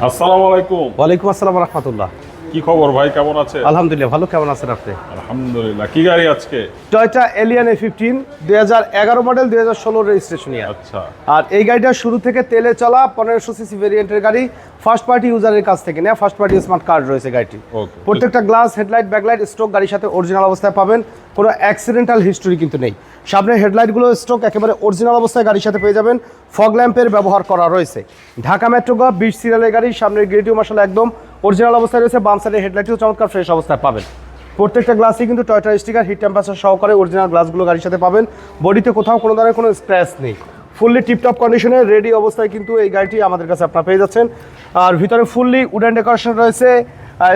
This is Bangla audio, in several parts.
আসসালামু আলাইকুম। ওয়ালাইকুম আসসালাম রাহমাতুল্লাহ। কি খবর ভাই, কেমন আছেন? আলহামদুলিল্লাহ ভালো, কেমন আছেন আপনি? আলহামদুলিল্লাহ। কি গাড়ি আজকে? Toyota Allion A15 2011 model 2016 registration year. আচ্ছা, আর এই গাড়িটা শুরু থেকে তেলে চলা 1500 সিসি ভেরিয়েন্টের গাড়ি, ফার্স্ট পার্টি ইউজারের কাছ থেকে নেওয়া, ফার্স্ট পার্টি স্মার্ট কার্ড রয়েছে গাড়িটি। ওকে। প্রত্যেকটা গ্লাস, হেডলাইট, ব্যাকলাইট স্ট্রোক গাড়ির সাথে অরিজিনাল অবস্থায় পাবেন, কোনো অ্যাক্সিডেন্টাল হিস্টোরি কিন্তু নেই। সামনের হেডলাইটগুলো স্ট্রোক একেবারে অরিজিনাল অবস্থায় গাড়ির সাথে পেয়ে যাবেন। ফগ ল্যাম্পের ব্যবহার করা রয়েছে। ঢাকা মেট্রো গ 20 সিরিয়ালের গাড়ি, সামনের গ্রিলটিও মাশাআল্লাহ একদম অরিজিনাল অবস্থায় রয়েছে। বাম সাইডের হেডলাইটটিও চমৎকার ফ্রেশ অবস্থায় পাবেন। প্রত্যেকটা গ্লাসই কিন্তু টয়োটা স্টিকার, হিট টেম্পারেচার সহকারে অরিজিনাল গ্লাসগুলো গাড়ির সাথে পাবেন। বডিতে কোথাও কোনো ধরনের কোনো স্ক্র্যাচ নেই, ফুললি টিপটপ কন্ডিশনে রেডি অবস্থায় কিন্তু এই গাড়িটি আমাদের কাছে আপনারা পেয়ে যাচ্ছেন। আর ভিতরে ফুললি উডেন ডেকোরেশন রয়েছে,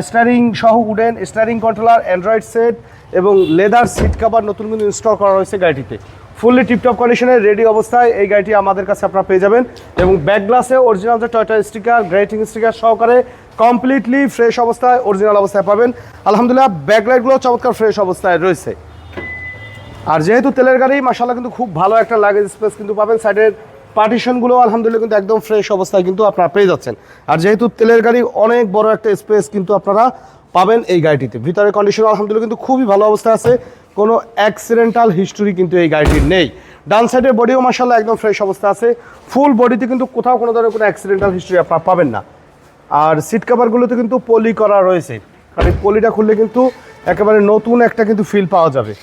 স্টিয়ারিং সহ wooden steering controller, Android set এবং লেদার সিট কভার নতুন কিন্তু ইনস্টল করা রয়েছে গাড়িটিতে। ফুললি টিপটপ কন্ডিশনে রেডি অবস্থায় এই গাড়িটি আমাদের কাছে আপনারা পেয়ে যাবেন। এবং ব্যাক গ্লাসে অরিজিনাল যে টয়োটা স্টিকার, গ্রেটিং স্টিকার সহকারে কমপ্লিটলি ফ্রেশ অবস্থায় অরিজিনাল অবস্থায় পাবেন। আলহামদুলিল্লাহ ব্যাকলাইটগুলো চমৎকার ফ্রেশ অবস্থায় রয়েছে। আর যেহেতু তেলের গাড়ি মাশাআল্লাহ কিন্তু খুব ভালো একটা লাগেজ স্পেস কিন্তু পাবেন। সাইডের পার্টিশনগুলো আলহামদুলিল্লাহ কিন্তু একদম ফ্রেশ অবস্থায় কিন্তু আপনারা পেয়ে যাচ্ছেন। আর যেহেতু তেলের গাড়ি অনেক বড় একটা স্পেস কিন্তু আপনারা পাবেন এই গাড়িটিতে। ভিতরে কন্ডিশন আলহামদুলিল্লাহ কিন্তু খুবই ভালো অবস্থায় আছে, কোনো অ্যাক্সিডেন্টাল হিস্টোরি কিন্তু এই গাড়িটির নেই। ডান সাইডের বডিও মাশাআল্লাহ একদম ফ্রেশ অবস্থা আছে। ফুল বডিতে কিন্তু কোথাও কোনো ধরনের কোনো অ্যাক্সিডেন্টাল হিস্টোরি আপনারা পাবেন না। আর সিট কভারগুলোতে কিন্তু পলি করা রয়েছে, কারণ এই পলিটা খুললে কিন্তু একেবারে নতুন একটা কিন্তু ফিল পাওয়া যাবে।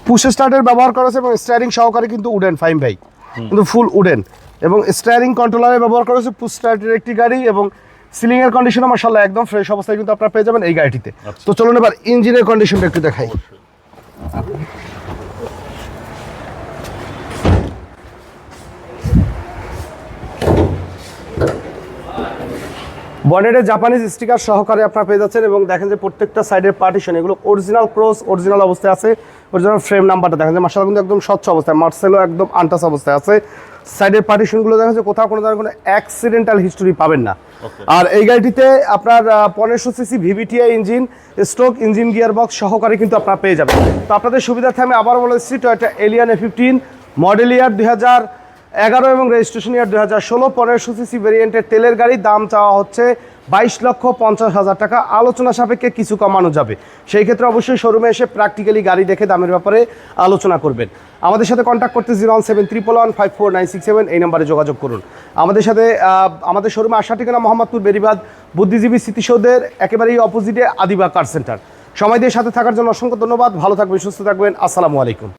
পুশ স্টার্টের ব্যবহার করা আছে এবং স্টিয়ারিং সহকারে কিন্তু উডেন, ফাইম ভাই কিন্তু ফুল উডেন এবং স্টিয়ারিং কন্ট্রোলারের ব্যবহার করা হচ্ছে। পুশ স্টার্টের একটি গাড়ি এবং সিলিংয়ের কন্ডিশনও মাশাআল্লাহ একদম ফ্রেশ অবস্থায় কিন্তু আপনারা পেয়ে যাবেন এই গাড়িটিতে। তো চলুন এবার ইঞ্জিনের কন্ডিশনটা একটু দেখাই। বনেটে জাপানিজ স্টিকার সহকারে আপনারা পেয়ে যাচ্ছেন এবং দেখেন যে প্রত্যেকটা সাইডের পার্টিশন এগুলো অরিজিনাল ক্রস, অরিজিনাল অবস্থায় আছে। অরিজিনাল ফ্রেম নাম্বারটা দেখেন যে মাশাআল্লাহ কিন্তু একদম স্বচ্ছ অবস্থায়, মার্সেলও একদম আনটাচ অবস্থায় আছে। সাইডের পার্টিশনগুলো দেখেন যে কোথাও কোনো ধরনের কোনো অ্যাক্সিডেন্টাল হিস্টোরি পাবেন না। আর এই গাড়িটিতে আপনার 1500 CC VVTi engine, stroke engine gear box সহকারে কিন্তু আপনারা পেয়ে যাবেন। তো আপনাদের সুবিধার্থে আমি আবার বলে দিচ্ছি, টয়োটা এলিয়ন A15 মডেল ইয়ার 2011 এবং রেজিস্ট্রেশন ইয়ার 2016, 1500 সিসি ভেরিয়েন্টের তেলের গাড়ি। দাম চাওয়া হচ্ছে 22,50,000 টাকা। আলোচনা সাপেক্ষে কিছু কমানো যাবে। সেই ক্ষেত্রে অবশ্যই শোরুমে এসে প্র্যাকটিক্যালি গাড়ি দেখে দামের ব্যাপারে আলোচনা করবেন। আমাদের সাথে কন্ট্যাক্ট করতে 01711549667 এই নাম্বারে যোগাযোগ করুন। আমাদের সাথে আমাদের শোরুমে আসার ঠিকানা মোহাম্মদপুর বেরিবাদ বুদ্ধিজীবী স্মৃতিসৌধের একেবারেই অপোজিটে আদিবা কার সেন্টার। সময় দিয়ে সাথে থাকার জন্য অসংখ্য ধন্যবাদ। ভালো থাকবেন, সুস্থ থাকবেন। আসসালামু আলাইকুম।